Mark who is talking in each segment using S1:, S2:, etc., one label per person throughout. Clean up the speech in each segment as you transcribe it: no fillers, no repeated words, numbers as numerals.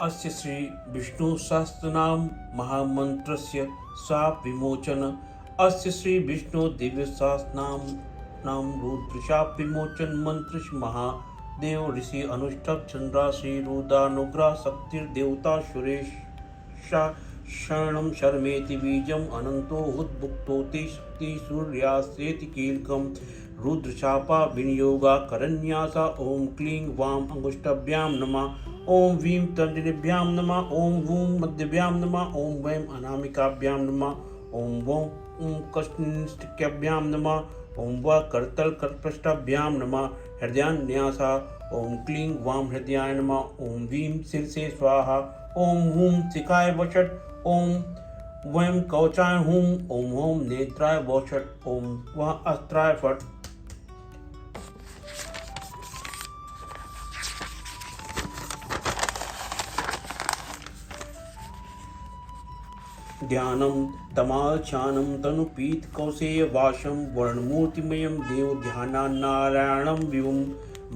S1: अस्य श्री विष्णु सहस्रनाम महामंत्रस्य शाप विमोचन। अस्य श्री विष्णु दिव्य सहस्रनाम नाम रुद्र शाप विमोचन मंत्र महादेव ऋषि अनुष्ठव चंद्रा श्री रुद्रानुग्रह शक्तिर्देवता सुरेश शरणं शर्मेति बीजम् अनंतो हुद्भुक्तोति शक्ति सूर्यासेति कीलकम् रुद्रशापा विनियोगा करन्यासा ओम क्लीं वां अंगुष्ठाभ्यां नमः ओम वीं तर्जनीभ्यां नमः ओम वूं मध्यभ्यां नमः ओम वैं अनामिकाभ्यां नमः ओम वौं कष्टनिष्ठिक्याभ्यां नमः ओम व करतल करपृष्ठाभ्यां नमः हृदयान्यासा ओम क्लीं वां हृदयाय नमः ओम वीं शीर्षे स्वाहा ओम हूं शिखाय वषट् ओम वैं कवचाय हूं ओम ओम नेत्राय वषट् ओम वह अस्त्राय फट्। ध्यानं तमालचानं तनुपीत कौशेयवासं वर्णमूर्तिमयं देवध्यानान्नारायणं विभुं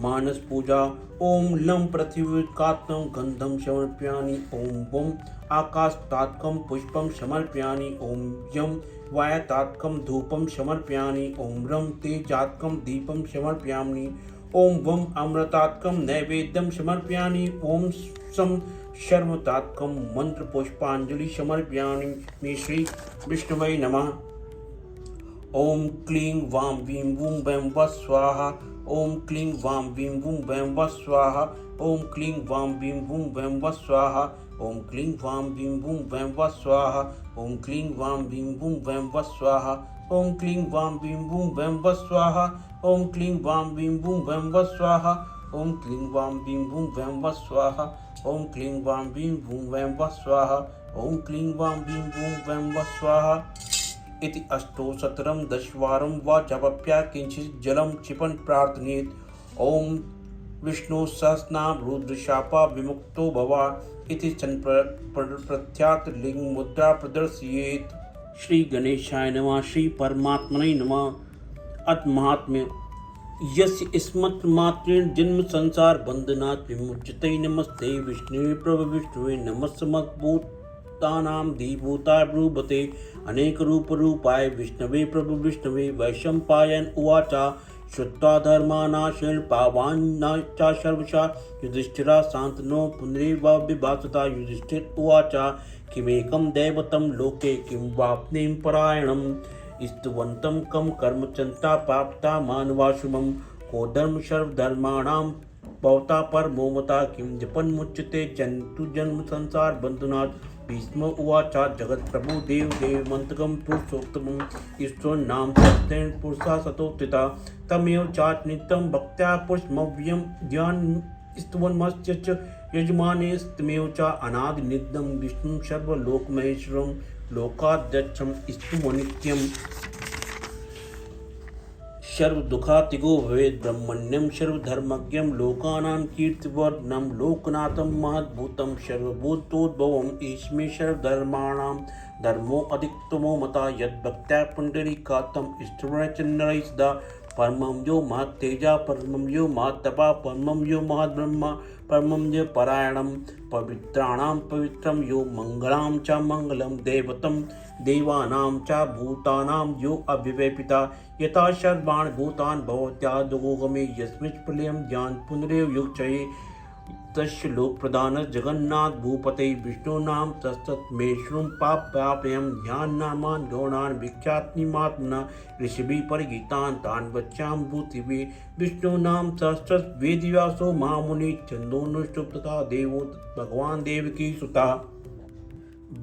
S1: मानसपूजा ओम लं पृथिवीकात्मं गन्धं समर्पयामि ओम वं आकाशतात्कं पुष्पं समर्पयामि ओम यं वायुतात्कं धूपं समर्पयामि ओम रं तेजात्कं दीपं समर्पयामि ओम वं अमृतात्कं नैवेद्यं समर्पयामि ओम सं शर्मतात्कं मंत्रपुष्पाञ्जलि समर्पयामि। श्री विष्णुवे नमः। ओम क्लीं वां वीं वूं वैं वः स्वाहा ओम क्लीं वां वीं वूं वैं वः स्वाहा ओम क्लीं वां वीं वूं वैं वः स्वाहा ओम क्लीं वां वीं वूं वैं वः स्वाहा ओम क्लीं वां वीं वूं वैं वः स्वाहा ओम क्लीं वां वीं वूं वैं वः स्वाहा ओम क्लीं वां वीं वूं वैं वः स्वाहा ओम क्लीं वां वीं वूं वैं वः स्वाहा ओम क्लीं वां वीं वूं वैं वः स्वाहा ओम क्लीं वां वीं वूं वैं वः स्वाहा इति अष्टोत्तरं दशवारं वा जपप्या किंचित् जलं क्षिपन् प्रार्थयेत्। ओम विष्णु सहस्रनाम रुद्रशापा विमुक्तो भवा इति प्रत्यार्थ लिंग मुद्रा प्रदर्शयेत्। श्री गणेशाय नमः। श्री परमात्मने नमः। अथ महात्म्य यस्य स्मृतमात्रेण जन्म संसार बंधनात् विमुच्यते नमस्ते विष्णुवे प्रभु विष्णुवे नमस्समद्भूतानां धीभूताय ब्रूभते अनेक रूप रूपाय विष्णवे प्रभु विष्णवे वैशंपायन उवाच श्रुत्वा धर्मानाशेन पावान्नाश्च सर्वशा युधिष्ठिरा शान्तनो पुनरेव विभासता युधिष्ठिर उवाच किमेकं दैवतं लोके किं वाप्नेयं परायणं स्तुवन्तं कं कर्मचन्ता प्राप्ता मानवाशुमं को धर्म सर्वधर्माणां भवता परमोमता किं जपन्मुच्यते जन्तु जन्म संसार बन्धनात्। भीष्म उवाच जगत्प्रभु देव मंत्रकं पुरुषोत्तमं ईश्वर नाम सत्येन पुरुषा सतोत्थिता तमेव चाच नित्यं भक्त्या पुरुषमव्ययं ध्यान स्तवन्मस्य च यजमाने तमेव च अनादिनित्यं विष्णुं सर्वलोकमहेश्वरं लोकाध्यक्षं स्तुवन्नित्यम्। सर्वदुःखातिगो भवेत् ब्रह्मण्यं सर्वधर्मज्ञं लोकानां कीर्तिवर्धनं लोकनाथं महद्भूतं सर्वभूतोद्भवम् ईश्मे सर्वधर्माणां धर्मो अधिकतमो मता यद्भक्त्या पुण्डरीकातं स्तुवनचन्द्रैः सदा परमं यो महत्तेजा परमं यो महत्तपा परमं यो महद्ब्रह्मा परमं यो परायणं पवित्राणां पवित्रं यो मङ्गलं च मङ्गलं दैवतं देवानां च भूतानां यो अव्यवपिता यथा सर्वाणि भूतानि भवत्यादुगमे यस्मिन् प्रलयं ज्ञान पुनरेव युक्तये तस्य लोकप्रधानः जगन्नाथ भूपते विष्णुनां तत्तमेश्वरं पापयापयं ध्याननामान् गौणान् विख्यातनिमात्मना ऋषिभिः परिगीतान् तान् वच्यामि भूतिवे विष्णुनां सहस्रश वेदव्यासो महामुनि छन्दोनुष्टुप् तथा देवो भगवान् देवकी सुता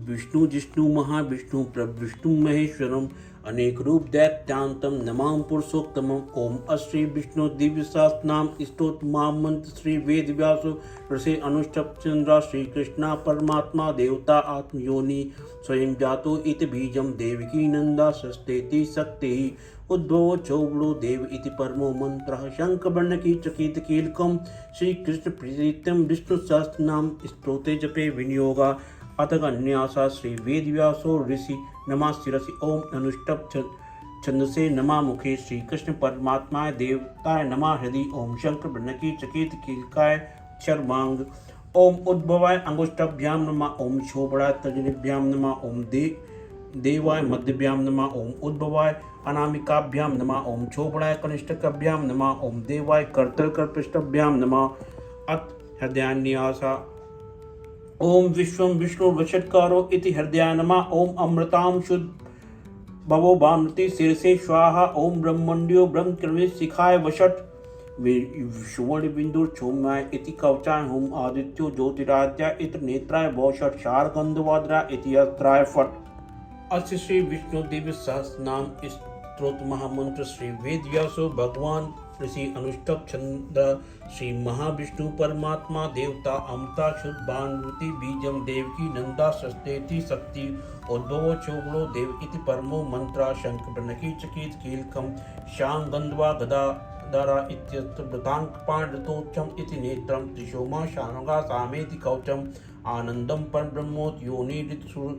S1: विष्णु जिष्णु महाविष्णु प्रविष्णु महेश्वरम अनेक रूप दैत्यांतम नमाम पुरुषोत्तमम ओम अश्री विष्णु दिव्य सहस्रनाम स्तोत्र महामंत्र श्री वेद व्यास ऋषि अनुष्ठप चंद्र श्री कृष्णा परमात्मा देवता आत्मयोनि स्वयं जातो इति बीजम देवकी नंदा सस्तेति शक्ति उद्भव चौबड़ो देव इति परमो मंत्रः शंखवर्ण की चकित कीलकम श्री कृष्ण प्रीतिम विष्णु सहस्रनाम स्तोत्रे जपे विनियोगा अथ अन्यासा श्री वेदव्यासो ऋषि नमा शिरसि ओम अनुष्टप छंदसे नमा मुखे श्री कृष्ण परमात्माय देवताय नमा हृदय ओम शंकर ब्रह्मकी चकित कीलकाय शर्मांग ओम उद्भवाय अंगुष्ठाभ्याम नमः। ओम शोभणाय तर्जनीभ्यां नमः। ओम देवाय मध्यभ्यां नमः। ओम उद्भवाय अनामिकाभ्यां नमः। ओम शोभणाय कनिष्ठकाभ्यां नमः। ओम देवाय करतलकरपृष्ठाभ्यां नमः। अथ हृदयान्यासा। ओम विश्वं विष्णु वषट्कारो इति हृदयाय नमः। ओम अमृतां शुद्ध भवो भानुति शीर्षे स्वाहा। ओम ब्रह्मण्यो ब्रह्मकृमि शिखाय वषट् सुवर्ण बिंदु चौम्याय इति कवचाय। ओम आदित्यो ज्योतिराद्याय इति नेत्राय वषट् शार गंधवाद्राय इति अस्त्राय फट्। अस्य श्री विष्णु दिव्य सहस्रनाम स्तोत्र महामंत्र श्री वेद व्यासो भगवान ऋषि अनुष्टक चंद्र श्री महाविष्णु परमात्मा देवता अमृता शुद्ध भानुति बीजम देवकी नंदा सस्तेति शक्ति उद्भव चोगलो देव इति परमो मंत्रा शंख प्रणकी चकित कीलकम शांग गंधवा गदा दरा इत्यत्र वृतांक पांडतोच्चम इति नेत्रम त्रिशोमा शानुगा सामेति कवचम आनंदम पर ब्रह्मोत योनि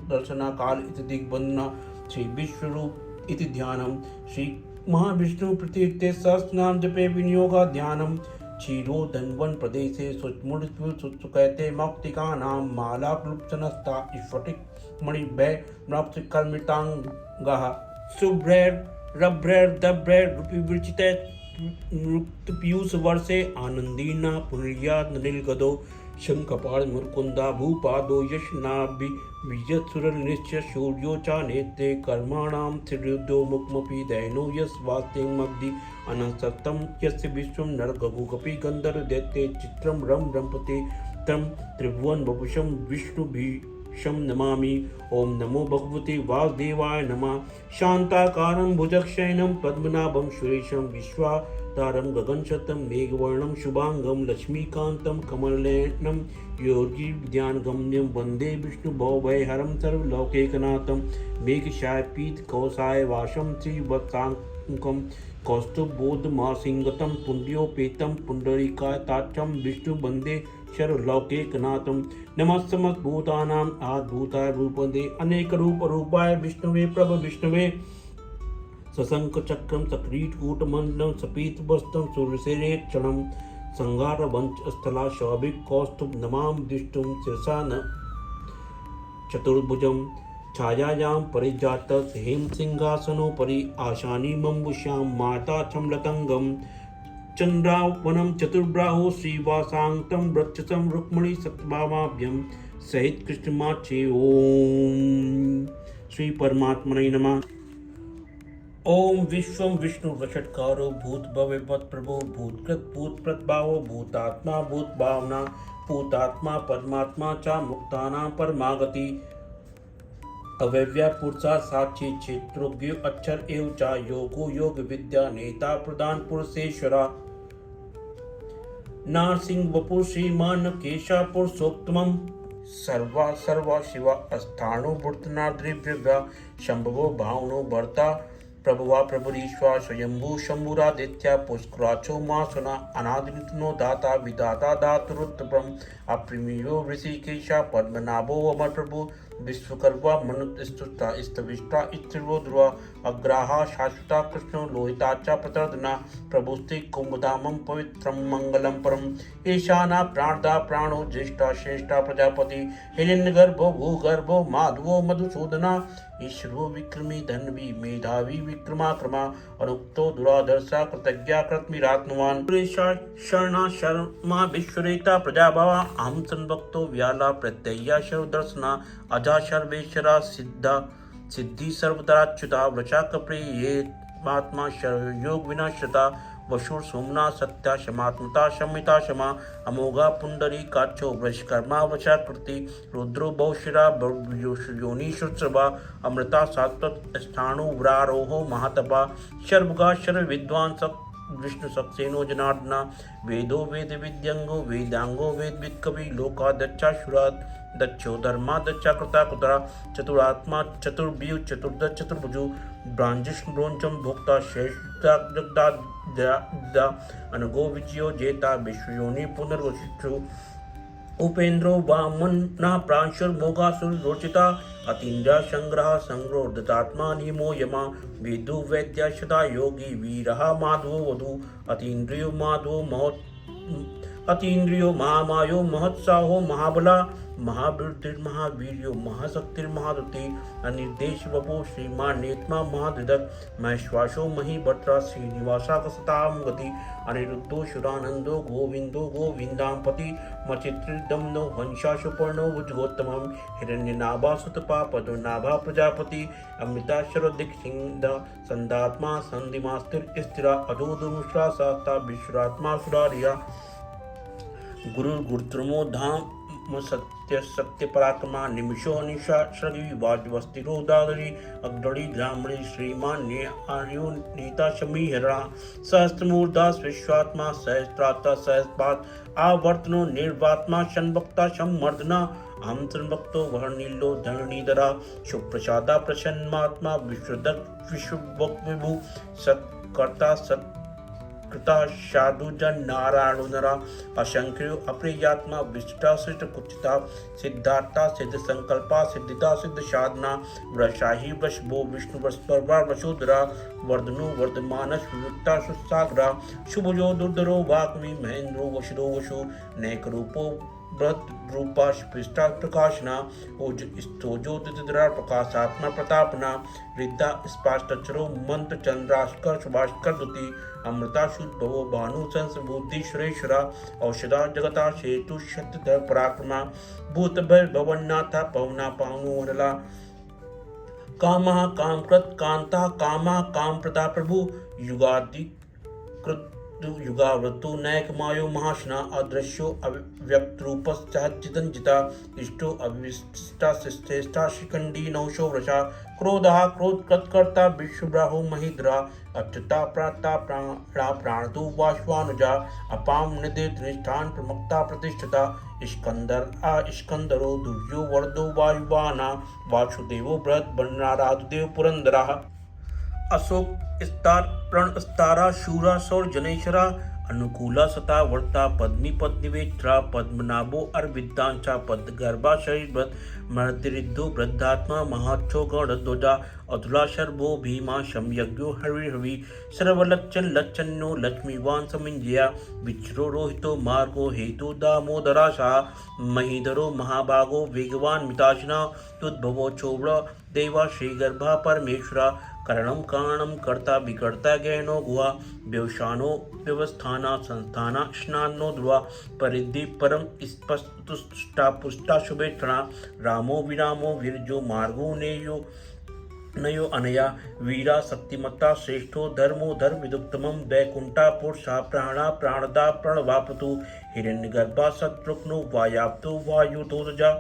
S1: दर्शना काल इति दिग्बंधना श्री विश्वरूप इति ध्यानम श्री महाविष्णु प्रतीर्थे सहस्रनाम जपे विनियोगा ध्यानम क्षीरो धनवन प्रदेशे सुचमुड़ते मौक्तिका नाम माला क्लुप्सनस्ता स्फटिक मणिभय नप्तिकर्मितांगः शुभ्रैर रभ्रैर दभ्रैर रूपी विरचित पीयूष वर्षे आनंदीना पुनर्या नीलगदो शंखपाल मुरकुंदा भूपादो यशनाभि विजयसुर निश्चय शौर्यो चा नेत्रे कर्माणाम त्रिरुद्धो मुखमपि दैनो यस्वास्तेमग्धि अनंतम यस्य विश्वं नरगगुकपि गंधर्व दैत्ये चित्रं रम रंपते तम त्रिभुवन वपुषं विष्णुभीषं नमामि। ओम नमो भगवते वासुदेवाय नमः। शांताकारं भुजगशयनं पद्मनाभं सुरेशं विश्वाधारं गगनशतं मेघवर्णं शुभांगं लक्ष्मीकान्तं कमलनयनं योगी विद्यानगम्यं वन्दे विष्णुभवभयहरं सर्वलोकैकनाथं मेघशाय पीत कौसाय वासं श्रीवत्साङ्कं कौस्तुभोधमासिंगतं पुण्योपेतं पुण्डरीकायताक्षं विष्णु वन्दे सर्वलोकैकनाथं। नमः समस्तभूतानां आद्भूताय रूपदे अनेक रूपाय विष्णुवे प्रभ विष्णुवे सशंख चक्रम सक्रीटकूटमंडलम सपीतवस्त्रं सुरसेरेक्षणं संगारवंच स्थला शौभिक कौस्तुभ नमाम दिष्टुम शिरसा न चतुर्भुजं छायायां परिजातः हेमसिंहासनोपरि आशानी मम्बुश्यां माता चमलतंगम चंद्रावनं चतुर्बाहो श्रीवासांगतं वृक्षसं रुक्मिणी सत्यभामाभ्यं सहित कृष्णमाचे। ओम श्री परमात्मने नमः। ओम विश्वं विष्णु वषट्कारो भूत भव्यवत् प्रभो भूतकृत भूत प्रद्भावो भूतात्मा भूत भावना भूतात्मा परमात्मा चा मुक्तानां परमागति अव्यव्या पुरुषा साक्षी क्षेत्रोज्ञ अक्षर एव चा योगो योग विद्या नेता प्रधान पुरुषेश्वरा नारसिंह वपुर श्रीमान केशा पुरुषोत्तमं सर्वा सर्वा शिवा अस्थाणु भूतनाद्रिव्या शंभवो भावनो भर्ता प्रभुवा प्रभुरीश्वर स्वयंभू शंभुरादित्य पुष्कराचो मासुना अनादिनो दाता विदाता धातुरुत्तम अप्रिमियो ऋषिकेशा पद्मनाभो अमर प्रभु विश्वकर्वा मनुस्तुष्टा स्तविष्टा स्त्रिवो ध्रुवा अग्राहा शाश्वता कृष्णो लोहिताचा प्रतर्दना प्रभुस्ते कुंभधामं पवित्रं मंगलम परम ईशाना प्राणदा प्राणो ज्येष्ठा श्रेष्ठा प्रजापति हिरण्यगर्भो भूगर्भो माधवो मधुसूदना ईश्वरो विक्रमी धन्वी मेधावी विक्रमाक्रमा अनुक्तो दुराधर्षा कृतज्ञा कृतमिरात्मवान् शरणा शर्मा विश्वरेता प्रजाभवा अहं संभक्तो व्याला प्रत्यया सर्वदर्शना अजा सर्वेश्वरा सिद्धा सिद्धि सर्वदाच्युता वृषा कप्रिये महात्मा योग विनाश्यता वशुर सोमना सत्या क्षमात्मता शमिता क्षमा अमोघा पुंडरी काक्षो वृषकर्मा वशाकृति रुद्रो बहुशिरा योनि शुश्रभा अमृता सात्वत स्थाणु व्रारोहो महातपा शर्वगा शर्व विद्वान विष्णु सक्सेनो जनार्दना वेदो वेद विद्यंगो वेदांगो वेद कवि लोका दक्षा शुरा दक्षो धर्मा दक्षा कृता कुतरा चतुरात्मा चतुर्व्यू चतुर्दश चतुर्भुजु ब्रांजिष्ण ब्रोंचम भोक्ता श्रेष्ठता जगदा अनगो विजयो जेता विश्वयोनि पुनर्वशिष्ठु उपेन्द्रो वामना प्रांशुर मोगासुर रोचिता अतीन्द्रा संग्रह संग्रोधतात्मा निमो यमा वेदु वैद्य सदा योगी वीरः माधवो वधु अतीन्द्रियो माधवो अतीन्द्रियो महामायो महत्साहो महाबला महाबुद्धिर्महावीर्यो महाशक्तिर्महादुति अनिर्देश वपो श्रीमान नेत्मा महादृदक महेश्वासो महीभद्रा श्रीनिवासाकसतां गति अनिरुद्धो शुरानंदो गोविंदो गोविंदांपति मचित्रिदम्नो वंशाशुपर्णो भुजगोत्तमं हिरण्यनाभासुतपापदो नाभा प्रजापति अमृताशरदिक्सिंह संदात्मा संधिमास्तिर स्थिरा अजोदुमुश्रा शास्ता विश्वरात्मा सुरारिया गुरु गुरुत्रमो धाम सत्य सत्य परात्मा निमिषो निशा श्री वाजवस्तिरो दादरी अग्रणी ग्रामणी श्रीमान आर्यो नीता शमी हरणा सहस्त्रमूर्धा विश्वात्मा सहस्त्राता सहस्पात आवर्तनो निर्वात्मा शनभक्ता शमर्दना हम संभक्तो वर्णिलो धरणीधरा सुप्रसादा प्रसन्नात्मा विश्वदत्त विश्वभु सत्कर्ता सत् कृता साधुजन नारायण नरा असंख्यो अप्रियात्मा विशिष्टा सृष्ट कुचिता सिद्धार्था सिद्ध संकल्पा सिद्धिता सिद्ध साधना वृषाही वृषभो विष्णु वृषपर्वा वसुधरा वर्धनो वर्धमानस वियुक्ता सुसागरा शुभजो दुर्धरो वाग्मी महेंद्रो वशुदो वशु नैक रूपो बृहद रूपा स्पृष्टा प्रकाशना ओज स्तोजो दिदरा प्रकाशात्मा प्रतापना रिद्धा स्पाष्टचरो मंत्र चंद्रास्कर सुभास्कर दुति अमृता शुद्ध भवो भानु संस बुद्धि सुरेश्वरा औषधा जगता सेतु शक्तिधर पराक्रमा भूत भय भवन्नाथा पवना पावनो वनला कामः कामकृत कांता कामा काम प्रदा प्रभु युगादि कृत युगावृतो नैक मायो महाशना अदृश्यो अव्यक्त रूपश्चितंजिता इष्टो अविष्टा श्रेष्ठा शिखंडी नौशो वृषा क्रोधः क्रोध कृतकर्ता विश्वब्राहो महिद्रा अच्युता प्राता प्राणा प्राणतो वाश्वानुजा अपाम निधि निष्ठान प्रमुक्ता प्रतिष्ठिता स्कंदर स्कंदरो दुर्यो वर्दो वायुवाना वासुदेवो बृहद बन्नाराधुदेव पुरंदरा अशोक स्तार प्रण स्तारा शूरा सौर जनेश्वरा अनुकूला सता वर्ता पद्मी पद्निवेत्रा पद्मनाभो अरविद्दांचा पद गर्भा शरीर मर्तिरिद्धो वृद्धात्मा महाक्षो गौड़ध्वजा अतुला शर्भो भीमा शमयज्ञो हरि सर्वलक्षण लक्षण्यो लक्ष्मीवान समिंजया विच्रो रोहितो मार्गो हेतु दामोदराशा महीधरो महाभागो वेगवान मिताशना तुद्भवो चोव्र देवा श्रीगर्भा परमेश्वरा करणम कारणम कर्ता विकर्ता गहनो गुहा व्यवसानो व्यवस्थाना संस्थाना स्नानो ध्रुवा परिधि परम स्पष्टा पुष्टा शुभेक्षणा रामो विरामो विरजो मार्गो नेयो नयो अनया वीरा शक्तिमत्ता श्रेष्ठो धर्मो धर्म विदुक्तमं वैकुंठा पुरुषा प्राणा प्राणदा प्रणवापतु हिरण्यगर्भा शत्रुघ्नो वायाप्तो वायुतोजा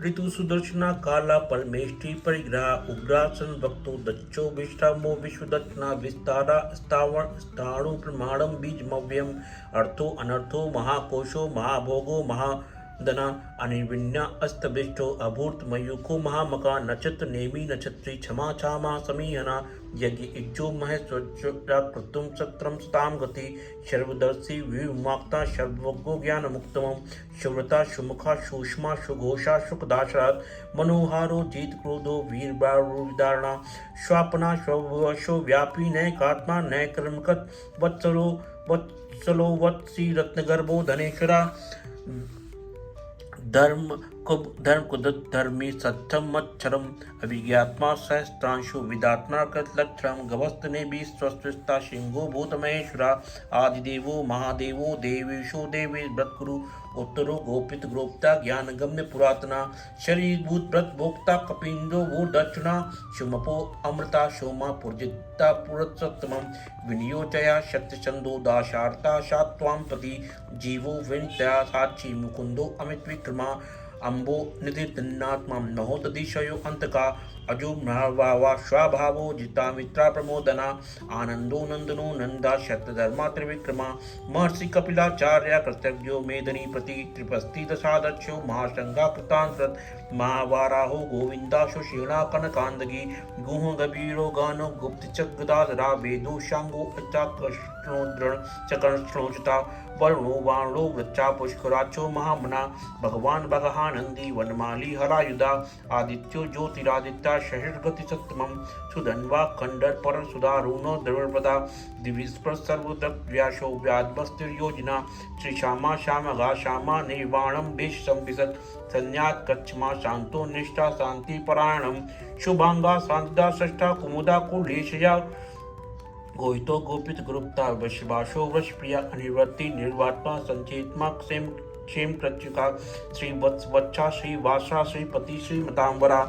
S1: ऋतु सुदर्शना काला परमेष्टि परिग्रह उग्रासन भक्तो दक्षो विश्रामो विश्वदक्षिणा विस्तारा स्थावण स्थाणु प्रमाणम बीजमव्यम अर्थो अनर्थो महाकोशो महाभोगो महादना अनिर्विण्या अस्तविष्टो अभूत मयूखो महामका नक्षत्र नेमी नक्षत्री क्षमा क्षामा समीहना यज्ञ इज्जो महेश्वरा कृतुम सत्रम सताम गति सर्वदर्शी विमुक्ता सर्वज्ञो ज्ञान मुक्तम शुव्रता सुमुखा सुषमा सुघोषा सुखदाशरथ मनोहारो जीत क्रोधो वीर विदारणा स्वापना स्वशो व्यापी नैकात्मा नय कर्मकत वत्सलो वत्सी रत्नगर्भो धनेश्वरा धर्म कुदत धर्मी सत्यम मच्छरम अभिज्ञात्मा सहस्त्रांशु विदात्मा कृतलक्षण गवस्तने भी स्वस्ता सिंहो भूत महेश्वरा आदिदेवो महादेवो देवेशो देवे व्रतकुरु उत्तरो गोपित गोप्ता ज्ञान गम्य पुरातना शरीर भूत व्रत भोक्ता कपिंदो वो दक्षिणा शुमपो अमृता शोमा पुरजिता पुरत्सत्तमं विनियोचया शक्तिचंदो दाशार्ता शात्वां प्रति जीवो विनित्या साक्षी मुकुंदो अमित विक्रमा अंबो निधि तन्नात्मा महोदधिशयो अंतका अजो महावा स्वाभावो जिता मित्रा प्रमोदना आनंदो नंदनो नंदा शतधर्मा त्रिविक्रमा महर्षि कपिलाचार्य कृतज्ञो मेदनी प्रति त्रिपस्ति दशादक्षो महाशंगा कृतांत महावाराहो गोविंदाशो शिणा कनकांदगी गुह गभीरो गानो गुप्त चक्रदाधरा वेदो शांगो अचाकृष्णोद्रण चकर्षणोचता वर्णो वाणो वृक्षा पुष्कराचो महामना भगवान भगहानंदी वनमाली हरायुधा आदित्यो ज्योतिरादित्या शशिर्गति सत्तमं सुधन्वा खंडर पर सुधारुणो द्रवप्रदा दिविस्पर सर्वदक व्यासो व्याद्वस्तिर्योजना श्री श्यामा श्यामगा श्यामा निर्वाणम बेश संविशत संन्यात कच्छमा शांतो निष्ठा शांति परायणम शुभांगा शांता षष्ठा कुमुदा कुलेशया गोहितो गोपित गुरुप्ता वशवाशो वश प्रिया अनिवृत्ति निर्वात्मा संचेतमा क्षेम कृत्युका श्री वत्सा श्री वासा श्री पति श्री मतांबरा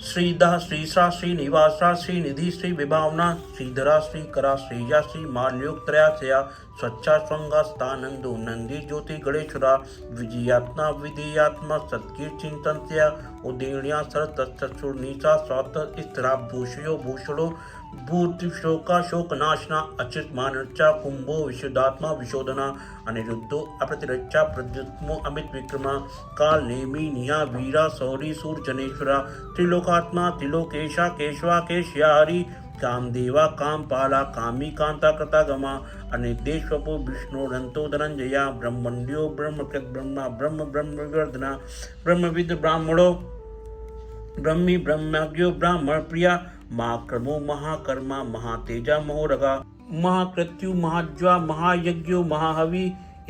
S1: श्रीदा श्रीसा श्री निवासा श्री निधि श्री विभावना श्रीधरा श्री करा श्रीया श्री माल्योक्त्रयासया स्वच्छा स्वंगा स्थानंदो नंदी ज्योति गणेशुरा विजयात्मा विधेयात्मा सत्कीर चिंतन उदीर्ण्या सरतुर्निशा स्वात स्थिरा भूषयो भूषणो भूत शोका शोकनाशना अच्युत मानचा कुंभो विशुद्धात्मा विशोधना अनिरुद्धो अप्रतिरक्षा प्रद्युत्मो अमित विक्रमा काल नेमी निया वीरा सौरी सूर जनेश्वरा त्रिलोकात्मा त्रिलोकेशा केशवा केशयारी कामदेवा कामपाला कामी कांता कृतागमा અને દેશવપો વિષ્ણુ રંતો ધનંજયા બ્રહ્મંડ્યો બ્રહ્મકૃત બ્રહ્મા બ્રહ્મ બ્રહ્મવિવર્ધના બ્રહ્મવિદ બ્રાહ્મણો બ્રહ્મી બ્રહ્મજ્ઞો બ્રાહ્મણ પ્રિયા महाक्रमो महाकर्मा महातेजा महोरगा महाकृत्यु महाज्वा महायज्ञो महाहवि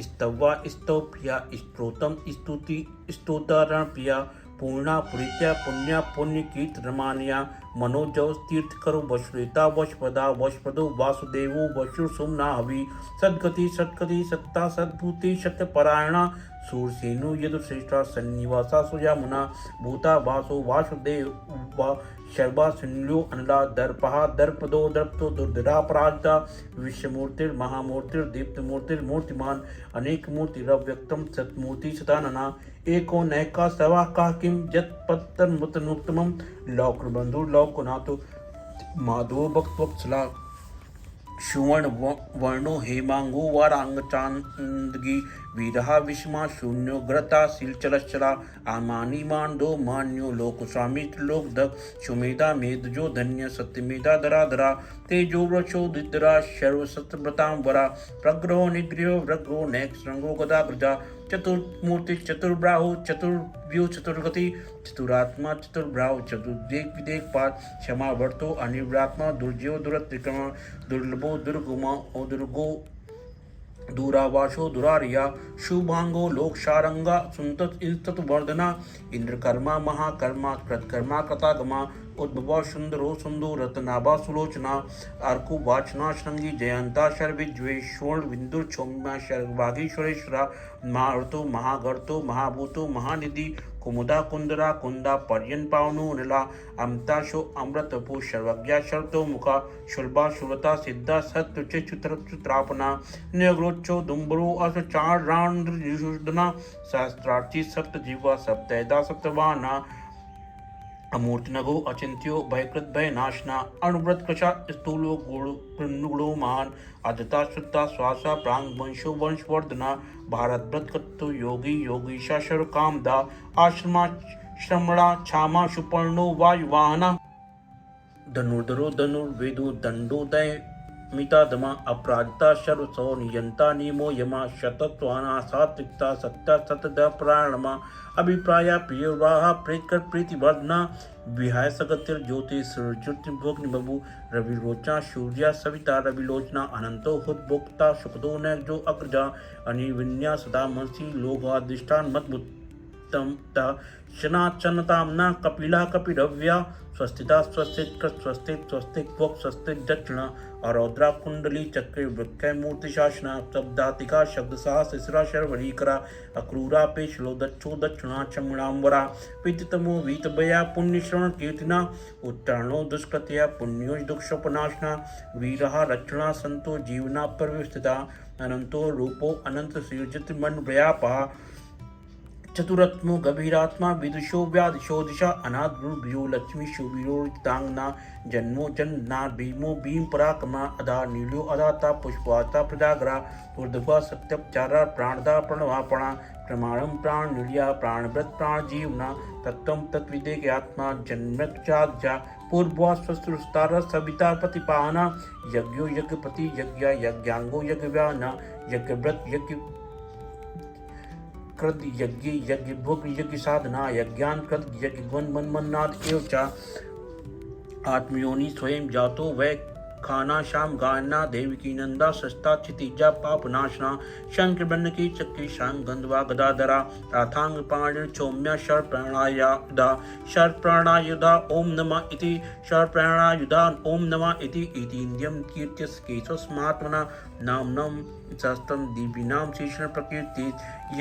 S1: स्तवा स्तव प्रिया स्त्रोतम स्तुति स्तोतारण प्रिया पूर्णा पुरित्या पुण्या पुण्य कीर्त रमानिया मनोजव तीर्थ करो वश्वेता वशपदा वशपदो वासुदेवो वशुर सुमना हवि सद्गति सत्कति सत्ता सद्भूति सत्यपरायणा सूरसेनु यदुश्रेष्ठा सन्निवासा सुजामुना भूता वासो वासुदेव शर्वा सुन्यो अनला दर्पहा दर्पदो दर्पतो दुर्धरा पराजिता विश्वमूर्तिर महामूर्तिर दीप्तमूर्तिर मूर्तिमान अनेक मूर्ति रव्यक्तम सतमूर्ति सदानना एको नैका सवा का किम जत पत्तर मुतनुक्तमम लौकबंधु लौकनातो माधो भक्तवत्सला सुवर्ण वर्णो हेमांगो वारांगचांदगी वीरहा विषमा शून्यो ग्रता शीलचलश्चला आमानी मांडो मान्यो लोक स्वामी त्रिलोक दक सुमेधा मेदजो धन्य सत्यमेधा धरा तेजो वृक्षो दितरा शर्व सत्यव्रतांबरा प्रग्रहो निग्रहो व्रग्रो नेक्ष रंगो गदा ग्रजा चतुर्मूर्ति चतुर्ब्राहु चतुर्व्यूह चतुर्गति चतुरात्मा चतुर्ब्राहु चतुर्देक विदेक पाद क्षमा वर्तो अनिव्रात्मा दुर्जयो दुरत्रिक्रम दुर्लभो दुर्गुमा ओ दुर्गो दूरावाशो दुरारिया शुभांगो लोकशारंगा सुंतत इंस्तत वर्धना इंद्रकर्मा महाकर्मा कृतकर्मा कृतागमा उद्भवा सुंदरो सुंदो रत्नाभा सुलोचना अर्कु वाचना श्रृंगी जयंता शर्विज्वे स्वर्ण विंदुर चौम्या शर्वागीश्वरेश्वरा महारतो महागर्तो महाभूतो महानिधि कुमुदा कुंदरा कुंदा पर्यन पावनो निला अमताशो अमृतपो सर्वज्ञा शर्तो मुखा शुल्भा शुलता सिद्धा सत्युचे चित्रापना न्यग्रोच्चो दुम्बरो अस चार राणना शास्त्रार्थी सप्त जीवा सप्तैदा सप्तवाना अमूर्तिनगो अचिंत्यो भयकृत भय नाशना अणुव्रत कशा स्थूलो गुणो महान अधता शुद्धा श्वासा प्रांग वंशो वंशवर्धना भारत व्रतकत्तो योगी योगीशा शर कामदा आश्रमा श्रमणा क्षामा सुपर्णो वायुवाहना धनुर्धरो धनुर्वेदो दंडोदय मितादमा अपराजिता शर्वसो नियंता नियमो यमा शतत्वाना सात्विकता सत्ता सतद प्राणमा अभिप्राया प्रियवाहा प्रेतकर प्रीतिवर्धना विहाय सगतिर ज्योति सुरज्योति भोग निबबु रविरोचना सूर्या सविता रविलोचना अनंतो हुद्भोक्ता शुकदो न जो अग्रजा अनिविन्या सदा मनसी लोगाधिष्ठान मद्भुतमता शनाचनताम्ना कपिला कपिरव्या स्वस्थिता स्वस्थित स्वस्थित स्वस्तिक भोग स्वस्तिक दक्षिणा अरौद्रा कुंडली चक्र वृक्ष मूर्ति शासना शब्दातिका शब्द साहस इसरा शर्वरीकरा अक्रूरा पेशलो दक्षो दक्षिणा चमणांबरा पितमो वीतभया पुण्य श्रवण कीर्तिना उत्तरणो दुष्कृत्या पुण्यो दुक्षोपनाशना वीरहा रक्षणा संतो जीवना परविस्थिता अनंतो रूपो अनंत सृजित मन व्यापा चतुरत्मो गभीरात्मा विदुषो व्यादिशो दिशा अनाद्रुभ्यो लक्ष्मी शुभिरोतांगना जन्मो जन्ना भीमो भीम पराक्रमा अदा नीलो अदाता पुष्पवाता प्रजागरा ऊर्ध्वा सत्यपचारा प्राणदा प्रणवापणा प्रमाणम प्राण निलिया प्राणव्रत प्राण जीवना तत्वम तत्विदेक आत्मा जन्मचाद्या पूर्वा स्वस्तार सविता प्रतिपाहना यज्ञो यज्ञपति यज्ञ यज्ञांगो यज्ञव्याना यज्ञव्रत यज्ञ कृत यज्ञ यज्ञ भोग यज्ञ साधना यज्ञान कृत यज्ञ गुण मनमन्नाथ एव च आत्मयोनि स्वयं जातो वै खाना श्याम गायना देवकी नंदा सस्ता क्षितिजा पापनाशना शंकर बन्न की चक्की शांग गंधवा गदाधरा राथांग पाण चौम्या शर प्राणायुधा ओम नमः इति शर प्राणायुधा ओम नमः इति इंद्रियम कीर्त्य केशवस्मात्मना नामनम सहस्त्रम दिव्यनाम शेषण प्रकीर्ति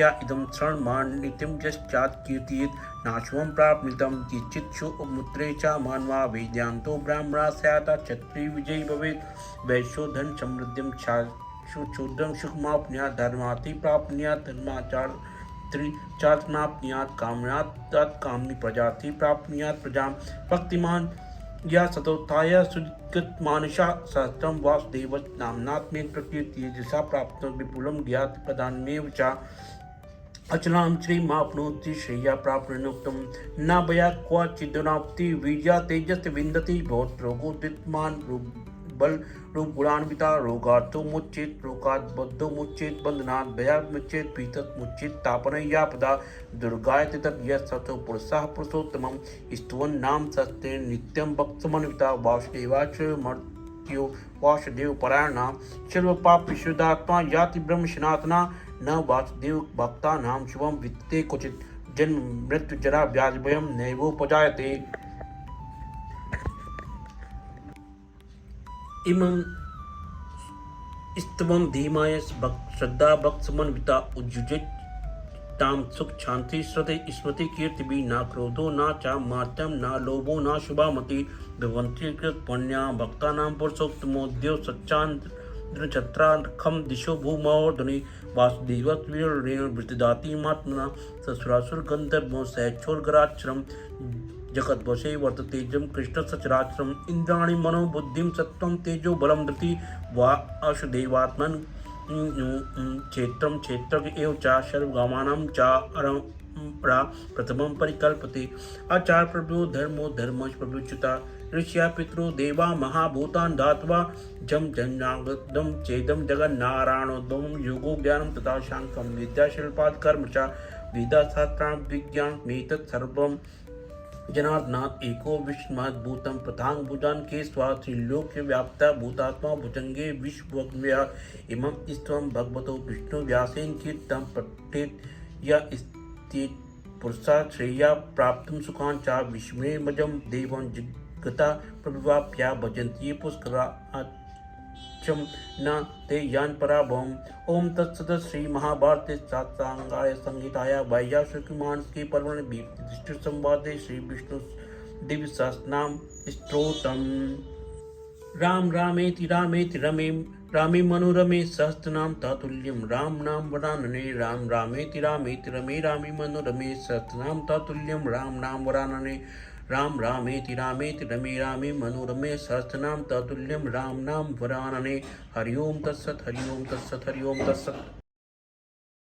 S1: या इदम श्रणमान नित्यम जश्चात् कीर्तियेत् नाशवं प्राप्नितं चित्सु मुत्रे च मानवा वेद्यांतो ब्राह्मणा स्यात् क्षत्रिय विजयी भवेत् वैश्यो धन समृद्धिं शूद्रं सुखमाप्नुयात् धर्मार्थी प्राप्नुयात् धर्माचार त्रिचार्थमाप्नुयात् काम्यात् कामनी प्रजाति प्राप्नुयात् प्रजां भक्तिमान या सतोत्थाय सुगत मानसा सहस्त्रम वासुदेव नाम्नात्मे प्रकीर्ति दिशा प्राप्त विपुलम ज्ञात प्रदानमेव च अचलां श्रीमाप्नोति श्रेया प्राप्नुक्तं न भया क्वचिदनाप्ति वीर्या तेजस् विन्दति भवत् रोगोदितमान बल रूप गुणान्विता रोगार्थो मुच्चेत रोगात् बद्धो मुच्चेत बंधनात् भयात् मुच्चेत पीतत् मुच्चेत तापनय्यापदा दुर्गायते तत् यत्सतो पुरुषः पुरुषोत्तमं स्तुवन् नाम सस्ते नित्यं भक्तमन्विता वासुदेवाच मर्त्यो वासुदेव परायणा सर्वपाप विशुद्धात्मा याति ब्रह्म सनातना न वासुदेव भक्तानां शुभं विद्यते क्वचित् जन्म मृत्यु जरा व्याधि भयं नैवोपजायते इमं स्तवं धीमाय श्रद्धा भक्त समन्विता उज्जुजित ताम सुख शांति श्रुति स्मृति कीर्ति भी न क्रोधो न च मार्त्यम न लोभो न शुभामति भवन्ति कृत पुण्या भक्तानां पुरुषोत्तमोद्यो सच्चान्द्रछत्राखम दिशो भूमोर्धनि वासुदेवत्वीरेण वृत्तिदाति मात्मना ससुरासुर गंधर्वो सहचोर्गराश्रम जगद्वशे वर्ततेजं कृष्ण सचराचरम् इंद्राणि मनो बुद्धिं सत्वं तेजो बलं धृति वासुदेवात्मन् क्षेत्रं क्षेत्रज्ञ एव च सर्वगामानां च प्रथमं परिकल्पते आचार प्रभु धर्मो धर्मश्च प्रभुच्युता ऋष्या पितरो देवा महाभूतान् धात्वा जं जन्नागतं चेदं जगन्नारायणोद्भवं योगो ज्ञानं तथा शांकं विद्याशिल्पात् कर्म च वेदाशास्त्रां विज्ञानमेतत् सर्वं जनार्दनाथ एको विश्वभूतं प्रथांग भुजान के स्वा त्रिलोक्य व्याप्ता भूतात्मा भुजंगे विश्वव्या इमं स्तवं भगवतो विष्णु व्यासेन कीर्तनं पठेत् या स्थित पुरुषा श्रेया प्राप्तुं सुखान् च विस्मयमजं देवं जगता प्रभवाप्या भजन्ति पुष्करा न ते यान पराभवम् ओम तत्सद श्री महाभारते शास्त्रांगाय संहिताया वैयासुकमानस के पर्वणि युधिष्ठिर संवादे श्री विष्णु दिव्य सहस्रनाम स्तोत्रम् राम रामेति रामेति रामे मनोरमे सहस्रनाम तातुल्यं राम नाम वरानने राम रामेति रामेति रामे मनोरमे सहस्रनाम तातुल्यं राम नाम वरानने राम रामेति रामे मनोरमे सहस्रनाम तातुल्यं राम नाम वरानने हरि ओम तत्सत् हरि ओम तत्सत् हरि ओम तत्सत्।